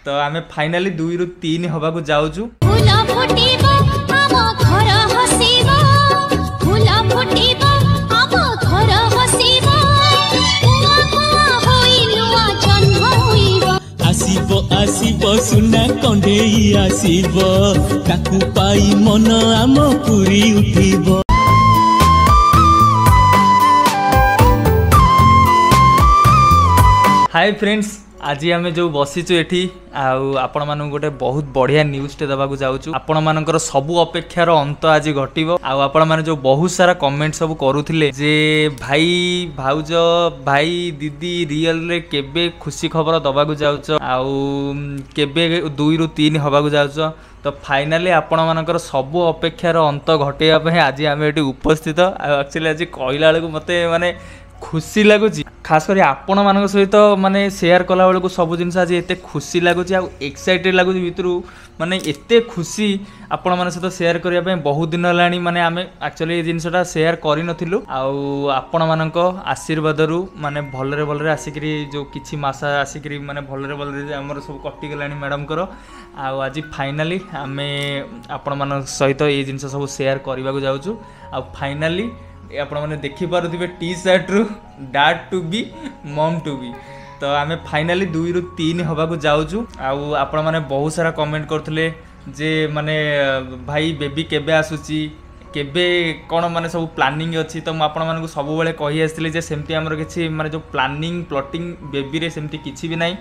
तो आम फाइनाली 2 ରୁ 3 हवा को जाऊचु। आसीबो सुना कंडेई आसीबो ताकू पाई मन आम पूरी उठिबो। हाय फ्रेंड्स, आज आम जो बसीचु एठी आपण मानू गोटे बहुत बढ़िया न्यूज़ टे दबाकू जाऊचु। आपण मानकर सबु अपेक्षार अंत आज घटिबो। आपण माने जो बहुत सारा कमेंट सब करूथिले जे भाई भाउज भाई दीदी रियल रे केबे खुशी खबर दबाकू जाउचो केबे 2 ରୁ 3 हबाकू जाउचो। तो फाइनाली आपण मानकर सबु अपेक्षार अंत घटेया पे आज आम एठी उपस्थित। एक्चुअली आज कहला बेलू मते माने खुशी लगुच, खास कर आपण मान सहित माने शेयर कला बेलू सब जिन आज एत खुशी लगुच एक्साइटेड लगुच भितर माने एते खुशी आपण मान सहित शेयर करने बहुत दिन है। माने आम एक्चुअली ये जिनसा शेयर कर नथिलु आपण मान आशीर्वाद रु माने भलरे भलरे आसिक जो किछि मास आसिक माने भलरे भलरे आमर सब कटिगला मैडम कर आज फाइनाली आम आपण मान सहित ये जिनस सब शेयर करने को जाऊँ। फाइनाली आपण मैंने देखिपे टी शर्ट रु डैड टू बी मम टू बी। तो आम फाइनाली 2 ରୁ 3 हवा को जाऊँ। आपण मैंने बहुत सारा कमेंट करते जे माने भाई बेबी केबे आसुची केबे कौन माने सब प्लानिंग अच्छी। तो आपण मानक सब बेले कही आसती जे सेमती आमर किसी माने जो प्लानिंग प्लॉटिंग बेबी रे सेमती किछि भी नहीं।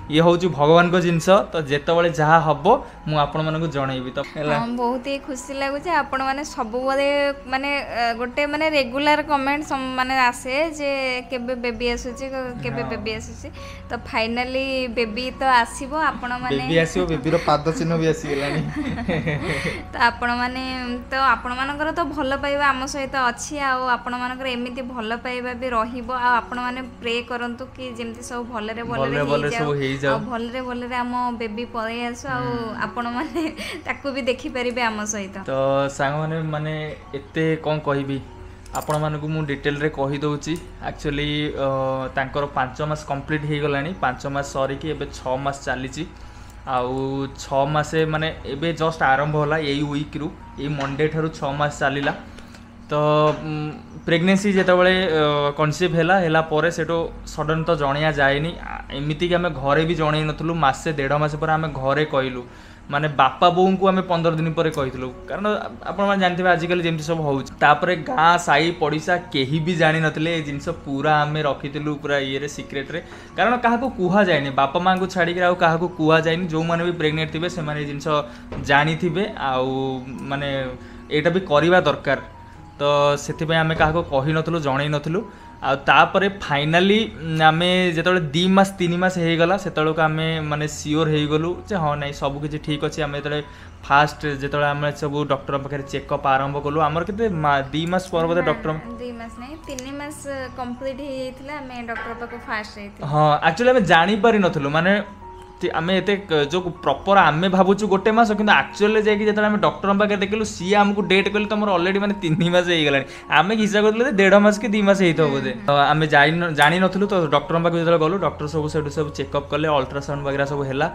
ये हूँ भगवान को जिनस। तो जिते जहाँ हम मुझे आपण मानक जनइबी। तो बहुत ही खुशी लगुच आपण मैंने सब माने गोटे माने रेगुलर कमेंट माने आसे जे केबे बेबी आसुची केबे बेबी आसुची। तो फाइनाली बेबी तो आसीबो आपण माने बेबी आसीबो बेबी रो पाद चिन्ह भी आसी गेलानी। तो आपण माने तो आपण मानकर तो भल पाइबा आम सहित अच्छी आपण मानकर एमिति भल पाइबा भी रहिबो। आपण माने प्रे करंतु कि जेमति सब भलरे भलरे भलरे भलरे आम बेबी पळै आसु आपण माने ताकू भी देखि परिबे आम सहित। तो सांग माने माने एते कोन कहबी आपण मानकु मु डिटेल रे कहि दउची। एक्चुअली तांकर 5 मास कंप्लीट हे गलानी। 5 मास सरी कि एबे 6 मास चलीची 6 मासे माने एबे जस्ट आरंभ होला एई वीक रु ए मंडे ठारू 6 मास चलीला। तो प्रेगनेंसी जितेबाला कनसीव है पर से सडन तो जणिया जाएनी एमती कि आम घरे भी जन नथुलु। मासे 1.5 मास पर आम घरे कहलु माने बापा बोऊ को आम 15 दिन पर कहीलु। कारण आपण जानते आजिकल जमी सब होपर गाँ साई पड़िशा कहीं भी जानी नथिले जिनस पूरा आम रखीलु पूरा ये सिक्रेट रे। कारण क्या कुहा जाए बापा माँ को छाड़ी क्या कुहा जाए जो मैंने भी प्रेगनेंट थे से जिनस जानी थे माने यहाँ भी करवा दरकार। तो से आम क्या कही नथुलु जन नथुलु। तापरे फाइनाली आम जो 2 मास 3 मास हो गला से आम माने सियोर हो गलु जे हाँ ना सब किसी ठीक अच्छे। आम जो फास्ट जो आम सब डॉक्टर पाखे चेकअप आरंभ कलु आमर के 2 मास पर बोधे डॉक्टर 2 मास नहीं 3 मास कंप्लीट हो आम डॉक्टर पाखे फास्ट। हाँ एक्चुअली आम जानी पारि नथुलु माने आम एत जो प्रॉपर आम भावुँ गोटे मास कि एक्चुअली जाकि आम डॉक्टर पाखे देखलु सी आमको डेट कहले तुम अलरेडी मैंने 3 मास हो गला। आम हिसाब करते 1.5 मास कि 2 मास होता बोधे। आम जानी नथुलु। तो डॉक्टर पाखे जो गलु डॉक्टर सब चेकअप कले अल्ट्रासाउंड वगैरह सब है।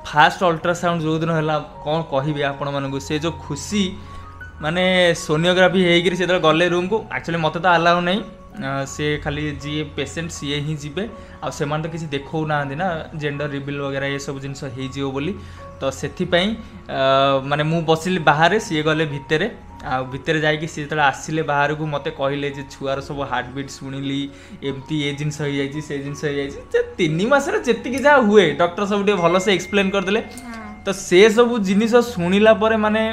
फास्ट अल्ट्रासाउंड जो दिन है कौन कह आपण मानक से जो खुशी माने सोनियोग्राफी होकर गले रूम को एक्चुअली मत तो अलाउ नहीं से खाली जी पेसेंट सी ही जीवे से तो किसी देखो ना ना जेंडर रिवील वगैरह ये सब जिन हो बोली। तो से माने मु बसिली बाहर सी गले भितर भितर जाकि सी जो आसिले बाहर को मत कहले छुआर सब हार्ट बीट शुणिली एमती ये जिन से जिन 3 मास जी जहाँ हुए डॉक्टर सब भल से एक्सप्लेन करदे। तो से सब जिनिस शुणिला माने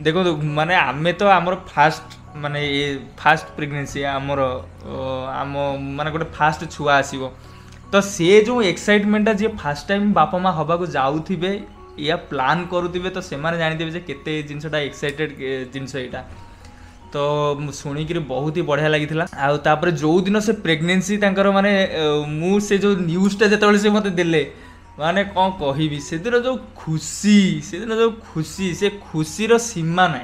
देखो माने आमे तो आमर फास्ट माने ये फास्ट प्रेगनेंसी आमर आम माने गोटे फास्ट छुआ आसीबो। तो से जो एक्साइटमेंट जी फास्ट टाइम बापा माँ हवा को जाऊे या प्लान करुवे तो से जानीदे केते जिनसटा एक्साइटेड जिनस यहाँ। तो शुणिक बहुत ही बढ़िया लगी। आउे जो दिन से प्रेगनेंसी माने मु से जो न्यूज़टा जो से मत देले माने कौन कहबी से दिन जो खुशी से खुशीर सीमा ना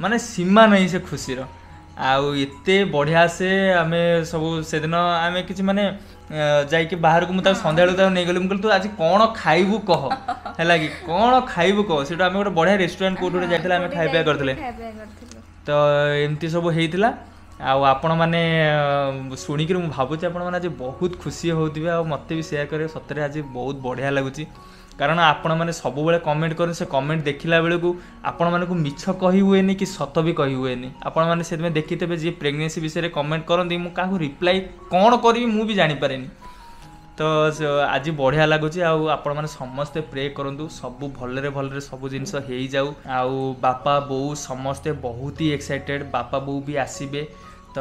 माने सीमा नहीं से खुशीर आते बढ़िया से आम सब से दिन आम कि माने जाइए बाहर को मुझे सन्ध्या नहीं गली मुझे तू आज कौन खाइबू कह ହେଲା କି କ'ଣ ଖାଇବୁ କହ ସେଠୁ ଆମେ ଗୋଟେ ବଢ଼ିଆ ରେଷ୍ଟୁରାଣ୍ଟ କୋଉଠି ଗୋଟେ ଯାଇଥିଲେ ଆମେ ଖାଇବା କରିଥିଲେ ତ ଏମିତି ସବୁ ହେଇଥିଲା ଆଉ ଆପଣମାନେ ଶୁଣିକିରି ମୁଁ ଭାବୁଛି ଆପଣମାନେ ଆଜି ବହୁତ ଖୁସି ହେଉଥିବେ ଆଉ ମୋତେ ବି ସେୟାର କରିବେ ସତରେ ଆଜି ବହୁତ ବଢ଼ିଆ ଲାଗୁଛି କାରଣ ଆପଣମାନେ ସବୁବେଳେ କମେଣ୍ଟ କରନ୍ତି ସେ କମେଣ୍ଟ ଦେଖିଲା ବେଳକୁ ଆପଣମାନଙ୍କୁ ମିଛ କହି ହୁଏନି କି ସତ ବି କହି ହୁଏନି ଆପଣମାନେ ସେଥିପାଇଁ ଦେଖିଥିବେ ଯିଏ ପ୍ରେଗନେନ୍ସି ବିଷୟରେ କମେଣ୍ଟ କରନ୍ତି ମୁଁ କାହାକୁ ରିପ୍ଲାଏ କ'ଣ କରିବି ମୁଁ ବି ଜାଣିପାରେନି ତ ଆଜି ବଢ଼ିଆ ଲାଗୁଛି ଆଉ ଆପଣମାନେ ସମସ୍ତେ ପ୍ରେ କରନ୍ତୁ ସବୁ ଭଲରେ ଭଲରେ ସବୁ ଜିନିଷ ହେଇଯାଉ ଆଉ ବାପା ବୋଉ ସମସ୍ତେ ବହୁତ ହି ଏକ୍ସାଇଟେଡ଼ ବାପା ବୋଉ ବି ଆସିବେ ତ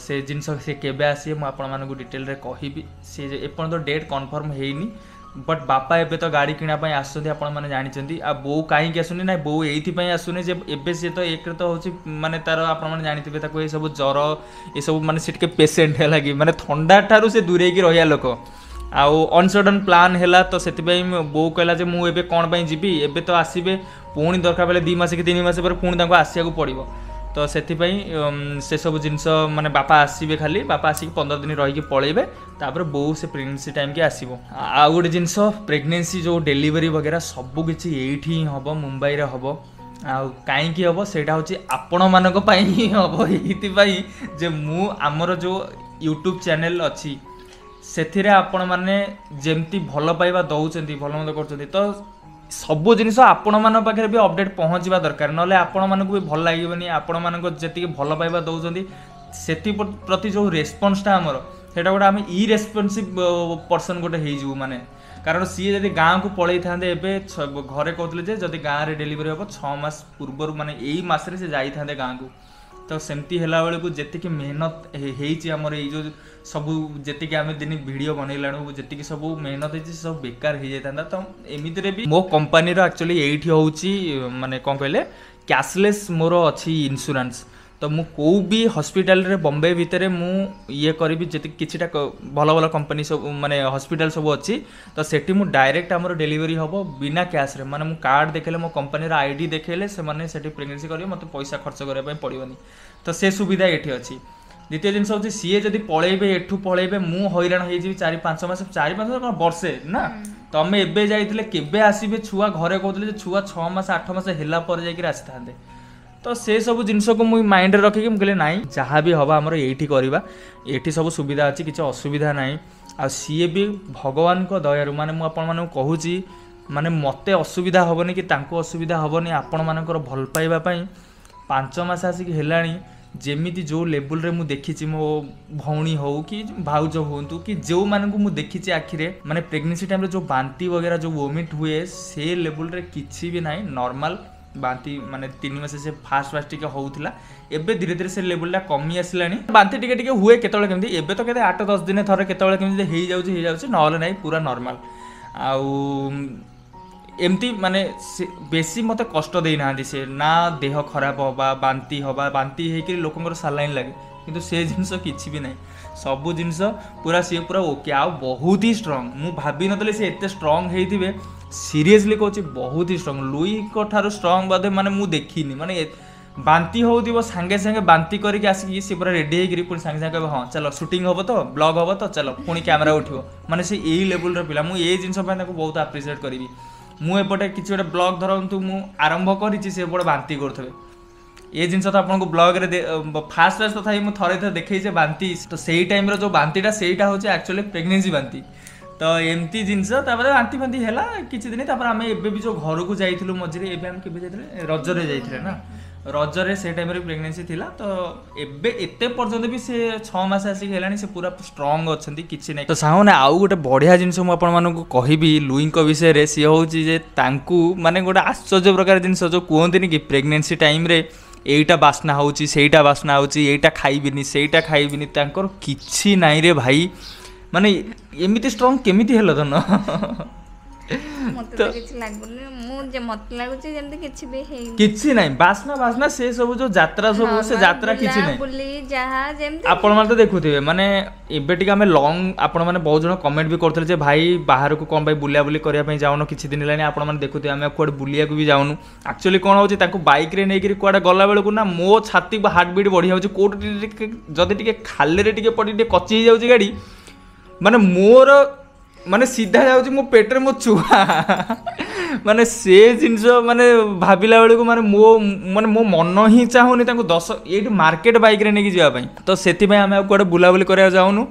ସେ ଜିନିଷ ସେ କେବେ ଆସିବେ ମୁଁ ଆପଣମାନଙ୍କୁ ଡିଟେଲରେ କହିବି ସେ ଏପର୍ଯ୍ୟନ୍ତ ଡେଟ୍ କନଫର୍ମ ହେଇନି बट बापा एबे तो गाड़ी किना ପାଇଁ ଆସୁଛନ୍ତି ଆପଣମାନେ ଜାଣିଛନ୍ତି ଆଉ ବୋଉ କାହିଁକି ଆସୁନି ନା ବୋଉ ଏଇଥିପାଇଁ ଆସୁନି ଯେ ଏବେ ସେ ତ ଏକରେ ତ ହେଉଛି ମାନେ ତାର ଆପଣମାନେ ଜାଣିଥିବେ ତାକୁ ଏ ସବୁ ଜ୍ୱର ଏସବୁ ମାନେ ସେ ଟିକେ ପେସେଣ୍ଟ ହେଲା କି ମାନେ ଥଣ୍ଡା ଠାରୁ ସେ ଦୂରେଇକି ରହିବା ଲୋକ ଆଉ ଅନସଡନ୍ ପ୍ଲାନ୍ ହେଲା ତ ସେଥିପାଇଁ ବୋଉ କହିଲା ଯେ ମୁଁ ଏବେ କ'ଣ ପାଇଁ ଯିବି ଏବେ ତ ଆସିବେ ପୁଣି ଦରକାର ବେଳେ 2 ମାସ କି 3 ମାସ ପରେ ପୁଣି ତାଙ୍କୁ ଆସିବାକୁ ପଡ଼ିବ तो से सब जिनस माने बापा आसबे खाली बापा आसिक 15 दिन रही पलैबे तापर बो से प्रेगनेंसी टाइम के आसो आ गोटे जिनस प्रेगनेंसी जो डेलीवरी वगैरह सबकि ये हम मुंबई रे हम कहीं हम से आपण मानक ही हम ये जे मु आमर जो यूट्यूब चैनल अच्छी से आपण मैंने जमती भल पाइबा दौरान भल मंद कर तो सबू जिन आपण मान पाखे भी अपडेट पहुँचवा दरकार ना आपण मानक भी भल लगे आपण मानक जी भल पाइबा दौरान से प्रति जो रेस्पन्सटा आमर से गोटे आम इरेस्पन्सिव पर्सन गोटे हो माने कारण सी जब गाँव को पलि था घरे कहते जब गाँव में डेलीवरी हम 6 मास पूर्वर माने यही मसरे से जाते गाँव को तो सेमती है बेलू जी मेहनत होमर ये सब जी आम दिन वीडियो बनैला जी सब मेहनत हो सब बेकार हो जाता तो एमती भी मो कंपनी एक्चुअली ये हूँ माने कौन कहले कैशलेस मोर अच्छी इंश्योरेंस तो मु को भी हॉस्पिटल रे बॉम्बे भितर मु ये करी किछिटा भल भल कंपनी सब माने हॉस्पिटल सब अच्छी तो सेठी मु डायरेक्ट हमर डिलीवरी हबो बिना कैश रे माने मु कार्ड देखेले मो कंपनी रा आईडी देखेले से माने सेठी प्रेगनेंसी करियो मते पैसा खर्च करिया पय पड़िबनी तो से सुविधा एठी अछि। द्वितीय जिनस होची सीए जदी पळेबे एठू पळेबे मु हैरान होई जी 4-5 मास 4-5 मास वर्षे ना तमे एबे जाइतिले केबे आसीबे छुआ घरे कहतले जे छुआ 6 मास 8 मास हेला पर जाई आसी थांदे तो से सब जिनस को मुझे माइंड रखिक मुझे ना जहाँ भी हम आमर ये करवा ये सब सुविधा अच्छी किसी असुविधा ना आ सी भी भगवान को दयारु माने मुझे कहूँ माने मते असुविधा हेनी कि असुविधा हेनी आपण मानकर भल पाइबा 5 मास आसिक हेलाणी जेमिति जो लेवल रे मु देखी मो भौणी हो कि भाउज हूँ कि जो मानक मु देखी आखिरे माने प्रेगनेंसी टाइम जो बांती वगैरह जो वोमिट हुए से लेवल रे किछि भी ना नॉर्मल बांती माने 3 मास से फास्ट टिके होउथिला एबे धीरे धीरे से लेवलटा कमी आसिलानी बांती टिके टिके हुए केतବେଳେ केमती एबे तो केते 8-10 दिन थरे केतବେଳେ केमती हेई जाउची नहले नाही पूरा नॉर्मल आउ एमती माने बेसी मते कष्ट देई नांदी से ना देह खराब होबा बांती हेकि लोकंकर सालाइन लागे किंतु से जिंस किछि भी नाही सब जिनस पूरा सी पूरा ओके आ बहुत ही स्ट्रांग मु भाबी नतले से एते स्ट्रांग हेइथिबे सीरियसली कहूँ बहुत ही स्ट्रांग लुई को ठारो स्ट्रांग बादे माने मु देखिनी माने बांती होउदिबो संगे संगे बांती करके आसी से पूरा रेडी हेकि पुणी संगे संगे हाँ चलो शूटिंग हम तो ब्लॉग हम तो चलो पुणी कैमरा उठिबो माने से यही लेवल रो पिला मु ए जिंस पय ताको बहुत अप्रिशिएट करिवि मु एपटे किछि गोटे ब्लॉग धरंतु मु आरंभ करिछि से एपटे बांती करथबे ये जिनस तो आपको ब्लॉग रे फास्ट तथा मु थरे देखई जे बांती तो सेही टाइम रो जो बांतीटा सेहीटा होचे एक्चुअली प्रेगनेंसी बांती तो एमती जिनस तापर बांती बांती हैला किछि दिन तापर आमे एबे भी जो घर को जाइथिलु मझिरे एबे हम केबे जाइथिले रजरे जाइथिले ना रजरे से टाइम रे प्रेगनेंसी थिला तो एबे एते पर्यंत भी से 6 मास आसी हेलानी से पूरा स्ट्रांग अछंती किछि नै तो साहोने आउ गोटे बढ़िया जिनस मु आपन मानको कहिबी लुइंक विषय रे सी होउची जे तांकू माने गोटे आश्चर्य प्रकार जिनस जो कहंतिनी कि प्रेगनेंसी टाइम रे एटा बासना होउची सेटा बासना होउची एटा खाइबिनी सेटा खाइबिनी तांकर किछि नाइ रे भाई माने एमिति स्ट्रांग केमिति हेलो धन मते किछि लागुनी मु जे मत लागुची जेंति किछि भी हे किछि नाइ बासना से सब जो यात्रा सब से यात्रा किछि नाइ बुली जहा जेंति आपण माने तो देखुथिबे माने एबे टिक हमें लॉन्ग आपण माने बहुत जण कमेंट भी करथले जे भाई बाहर को कोन भाई बुलिया बुली करिया पई जाउनो किछि दिन लानी आपण माने देखुथिबे हमें कोड बुलिया को भी जाउनु एक्चुअली कोन होची ताको बाइक रे नै करी कोडा गला बेल को ना मो छाती हार्ट बीट बढ़िया होची कोड जदी टिके खाले रे टिके पडी टिके कच्ची हो जाउची गाड़ी माने मोर माने सीधा जाउची मो पेटर मो छुआ ମାନେ ସେ ଜିନିଷ ମାନେ ଭାବିଲା ବେଳକୁ ମାନେ ମୋ ମନ ହିଁ ଚାହୁଁନି ତାଙ୍କୁ 10 ଏଇଠି ମାର୍କେଟ ବାଇକ୍ରେ ନେଇକି ଯିବା ପାଇଁ। ତ ସେଥିପାଇଁ ଆମେ ଆଉ କୁଆଡ଼େ ବୁଲାବୁଲି କରିବାକୁ ଯାଉନୁ।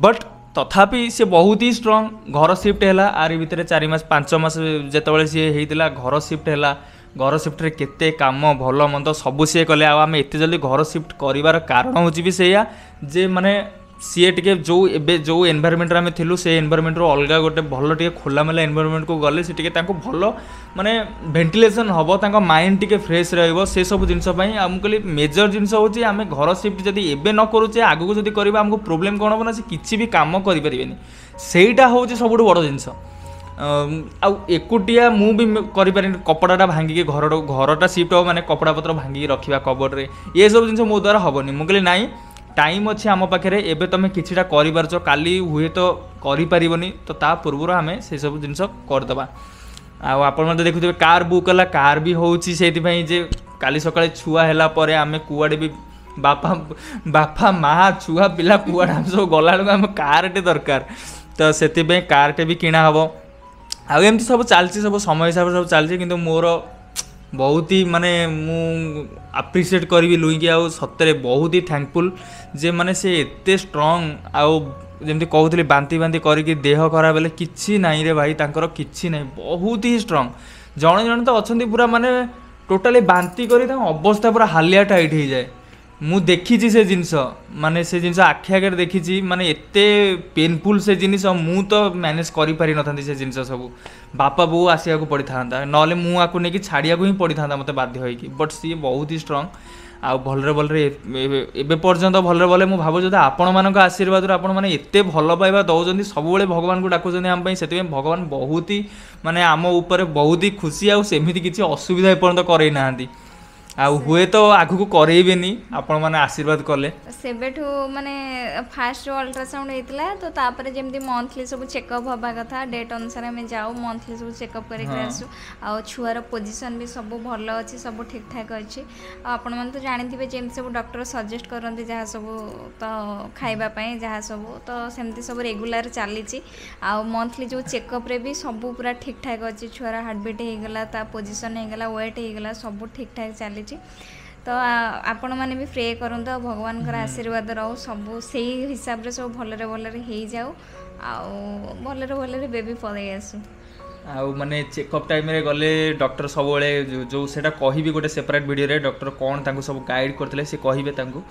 ବଟ୍ ତଥାପି ସେ ବହୁତ ହି ଷ୍ଟ୍ରଙ୍ଗ। ଘର ସିଫ୍ଟ ହେଲା ଆରି ଭିତରେ 4 ମାସ 5 ମାସ ଯେତେବେଳେ ସିଏ ହେଇଥିଲା ଘର ସିଫ୍ଟ ହେଲା। ଘର ସିଫ୍ଟରେ କେତେ କାମ ଭଲ ମନ୍ଦ ସବୁ ସିଏ କଲେ। ଆଉ ଆମେ ଏତେ ଜଲ୍ଦି ଘର ସିଫ୍ଟ କରିବାର କାରଣ ହେଉଛି ବି ସେଇଆ ଯେ ମାନେ ସିଏ ଟିକେ ଯେଉଁ ଏନଭାयरमेंट ଆମେ ଥିଲୁ ସେ ଏନଭାयरमेंटରୁ ଅଲଗା ଗୋଟେ ଭଲ ଟିକେ ଖୋଲାମେଲା ଏନଭାयरमेंटକୁ ଗଲେ ସେ ଟିକେ ତାଙ୍କୁ ଭଲ ମାନେ ଭେଣ୍ଟିଲେସନ୍ ହେବ, ତାଙ୍କ ମାଇଣ୍ଡ ଟିକେ ଫ୍ରେଶ୍ ରହିବ। ସେସବୁ ଜିନିଷ ପାଇଁ ଆଉ ମୁଁ କହିଲି ମେଜର ଜିନିଷ ହେଉଛି ଆମେ ଘର ସିଫ୍ଟ ଯଦି ଏବେ ନ କରୁଛେ ଆଗକୁ ଯଦି କରିବା ଆମକୁ ପ୍ରୋବ୍ଲେମ୍ କ'ଣ ହେବ ନା ସେ କିଛି ବି କାମ କରିପାରିବେନି। ସେଇଟା ହେଉଛି ସବୁଠୁ ବଡ଼ ଜିନିଷ। ଆଉ ଏକୁଟିଆ ମୁଁ ବି କରିପାରିନି। କପଡ଼ାଟା ଭାଙ୍ଗିକି ଘରଟା ସିଫ୍ଟ ହେବ ମାନେ କପଡ଼ା ପତ୍ର ଭାଙ୍ଗିକି ରଖିବା କବର୍ଡ଼ରେ, ଏସବୁ ଜିନିଷ ମୋ ଦ୍ୱାରା ହେବନି। ମୁଁ କହିଲି ନାଇଁ टाइम अच्छे आम पाखे एबे तुम किछिटा करिपारछ, काली हुए तो करिपारिबनी, तो ता पूर्व आम से सब जिनस करदबा। आपण देखुए कार बुक कला, कार भी होउछि सेति जे काली सकाळे छुआ हैला परे आम कुआडे भी बापा माँ छुआ पिला कुआडे आम सब गला आम कारटे दरकार, तो सेति कारटे भी किणा हम। आमती सब चलती सब समय हिसाब से सब चलती, किंतु मोर बहुत ही माने मु अप्रिशिएट करी लुई कि आउ सतरे बहुत ही थैंकफुल जे माने से एते स्ट्रांग आउ जमती कहूली बांती बांती करके देह खराब हेले किछि नहीं रे भाई, तांकर किछि नहीं, बहुत ही स्ट्रांग। जड़े जड़े तो अच्छा पूरा माने टोटाली बांती करी अवस्था पूरा हालिया टाइट हो जाए। मु देखी से जिनस माने से जिनस आखि आगे देखी माने एते पेनफुल से जिनिस मु तो मैनेज करि पारि न थांती। से जिनस सब बापा बो आसिया को पड़ी था नले मु आकु नहीं कि छाड़िया को ही पड़ी था मते बाध्य होई कि, बट सी बहुत ही स्ट्रांग आ भलरे भलरे एबे पर्यंत भलरे भले मु भाबो जदि आपण मानक आशीर्वाद आपण माने एते भल पाइबा दउजंदी सब बेले भगवान को डाकुजंदी हम पई, सेति भगवान बहुत ही माने आम ऊपर बहुत ही खुशी आ सेमिति किछि असुविधा एपर्यंत करई नांदी। हुए तो आगु करेबेनी आपण माने आशीर्वाद कले। सेबेठु माने फास्ट अल्ट्रासाउंड हेतला, तो तापर जेमती मंथली सब चेकअप हबा कथा डेट अनुसार हमें जाऊ मंथली सब चेकअप करके आसु। आ छुआर पोजीशन भी सब भल अछि, सब ठीक ठाक अछि। आपण मन तो जानिथिबे जेमती सब डॉक्टर सजेस्ट करंती जहा सब तो खाइबा पई जहा सब, तो सेमती सब रेगुलर चलीछि। आ मंथली जो चेकअप रे भी सब पूरा ठीक ठाक अछि। छुआर हार्ट बीट हे गेला, ता पोजीशन हे गेला, वेट हे गेला, सब ठीक ठाक चली। तो आपण मैंने भी प्रे करंतु भगवान आशीर्वाद रहो, सब से हिसाब रे सब भलरे भलरे हो जाओ, भलरे भलरे बेबी पलि आसु। आउ माने चेकअप टाइम रे गले डॉक्टर सब बेले जो सेटा कहिबे गोटे सेपरेट वीडियो रे डॉक्टर कोन तांको सब गाइड करथिले से कहिबे तांको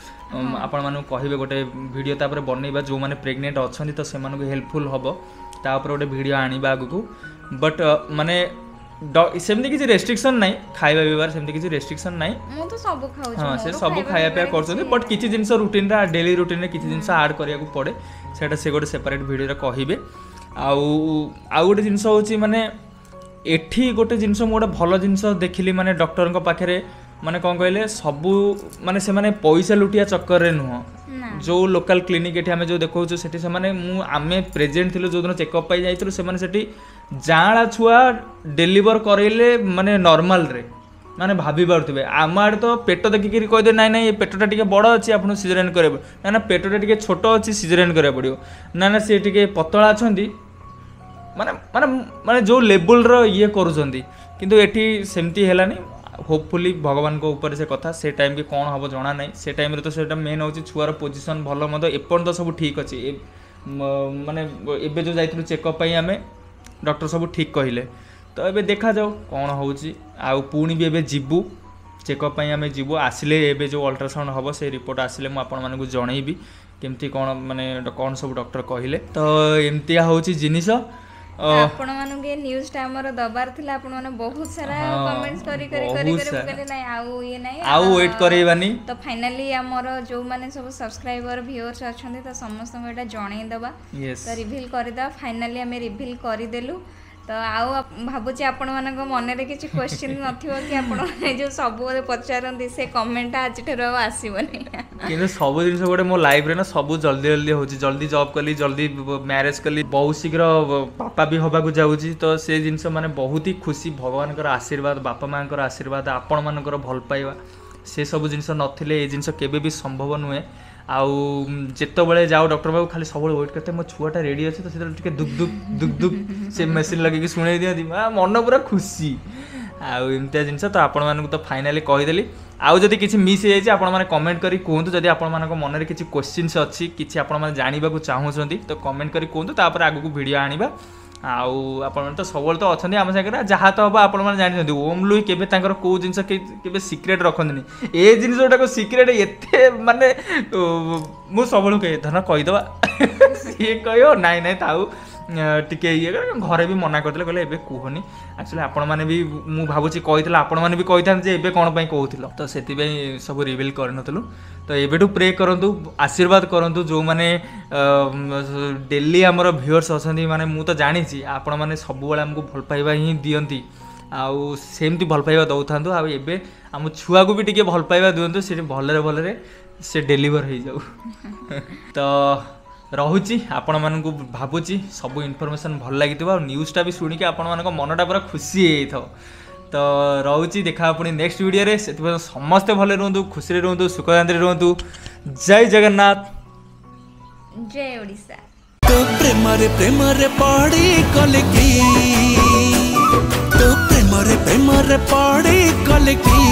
आपण मानु कहिबे गोटे वीडियो तापर बनैबा जो माने प्रेग्नेंट अछंती तो से मानु हेल्पफुल हबो ता ऊपर गोटे वीडियो आनिबा आगु। बट माने सेमती किसी रेस्ट्रिक्शन नहीं खाଇବା पिबार, सेमती किसी रेस्ट्रिक्शन नहीं, मु तो सब खाउ छी। हां से सब खाया पे करछथि, बट किछि जिंस रूटीन रा डेली रूटीन रे किछि जिंस ऐड करिया को पड़े, सेटा से गोटे सेपरेट वीडियो रे कहिबे। आउ गोटे जिंस होची माने एठी गोटे जिंस मु गोटे भलो जिंस देखिली माने डॉक्टर को पाखरे माने कोन कहले सबु माने से माने पैसा लुटिया चक्कर रे नुह। जो लोकल क्लिनिक एठी हमें जो देखौ सेठी से माने मु आमे प्रेजेंट थिलो जो दिन चेकअप पाई जाइथिलो से माने सेठी जाळा छुआ डिलीवर करैले माने नॉर्मल रे माने भाभी पारथिबे। आमार तो पेट देखिकरी कह दे नाइ नाइ पेटटा टिके बड़ अछि आपन सिजरेन करबो, ना ना पेटटा टिके छोट अछि सिजरेन करे पड़ियो, ना ना से टिके पतळा अछंती माने माने माने जो लेवल रो ये करूछंती, किंतु एठी सेमती हेलानी। होपफुली भगवान को ऊपर से कथा से टाइम के कौन हम जना ना, से टाइम रे तो सेटा मेन होची छुआर पोजीशन भल मत एपन तो सब ठीक अच्छे। माने एबे जो जाइथिलु चेकअप पई हमें डॉक्टर सब ठीक कहिले, तो एबे देखा जाओ कौन होची। आ पुणी भी एबे जिबु चेकअप पई हमें जिबु, आसिले एबे जो अल्ट्रासाउंड हबो से रिपोर्ट आसिले मु आपन मानकु जणैबी केमती कौन माने कौन सब डॉक्टर कहिले। तो एमतिया होची जिनिस आपण मानु के न्यूज़ टा हमर दबार थिला, आपण माने बहुत सारा कमेंट्स करी कहले नै आउ ये नै आउ वेट करैबानी। तो फाइनली हमर जो माने सब सब्सक्राइबर व्यूअर्स अछंती तो समस्त को एटा जणै दबा, तो रिवील करि दा। फाइनली हमें रिवील करि देलु। तो आउ भाबुची आपण मानक मन रे किछि क्वेश्चन नथिबो कि आपण माने जो सब पचारंती से कमेंट आज ठेर आसीबनी, किंतु सब जिनिस गोटे मो लाइफ रे ना सब जल्दी जल्दी होची। जल्दी जॉब कली, जल्दी मैरिज कली, बहुत शीघ्र पापा भी हबा को जाउची। तो से जिनिस माने बहुत ही खुशी, भगवान कर आशीर्वाद, बापा मां कर आशीर्वाद, आपण मानकर भल पाइबा, से सब जिनिस नथिले ए जिनिस केबे भी संभव नुहे। आउ जितेबाला जाओ डॉक्टर बाबू खाली सब वेट करते मो छुआटा रेडी अच्छे तो से दुख दुख दुख दुख से मेसीन लगे शुणे दिखती मन पूरा खुशी आउ एमती जिनस तो आपण मानक तो फाइनाली कहीदेली आउ जदि किसी मिस हो जाए आपण मैंने कमेंट करी कहतु जदि आपण मान मन में किसी क्वेश्चन अच्छी किसी आपण मैंने जानवा चाहूँगी तो कमेंट करी कहतु तापर आगक वीडियो आनिबा आउ आपण तो सब तो अच्छा आम सागर जहाँ तो हम आपण मैंने जानते ओम लुई केबे तांकर को जिनस केबे सीक्रेट रखंतनी ए जिन जोटा सीक्रेट एते माने मु सब कहे धर कहीदबा सी कह नाई नाई ताऊ टिके ये घरे भी मना करते कहले एबे कहनी एक्चुअली आपण मैंने भी मु भावुची कही आपण मैंने भी कही था एबे कौन पाई कहूथिलो तो सेति सब रिवील करनथलु तो एबेठू प्रे करंतु आशीर्वाद करंतु जो माने डेली हमर व्यूअर्स अछंती माने मु तो जानी छी आपण माने सब बेला हमको भल पाइबा ही दियंती आउ सेमती भल पाइबा दउथांतु आ एबे हम छुआ को भी टिके भल पाइबा दियंतु से भलरे से डेलीवर हो जाऊ तो रहुची आपण मानकु भाबुची सब इनफॉरमेशन भल लागितबा और न्यूज़टा भी सुनिके आपण मानको मनटा पूरा खुशी हेइथो तो रहुची देखा पुणी नेक्स्ट वीडियो रे से समस्ते भले रहंतु खुशी रहंतु सुख शांति रहंतु जय जगन्नाथ जय ओडिशा तो प्रेम रे पड़ी कलकी तो प्रेम रे पड़ी कलकी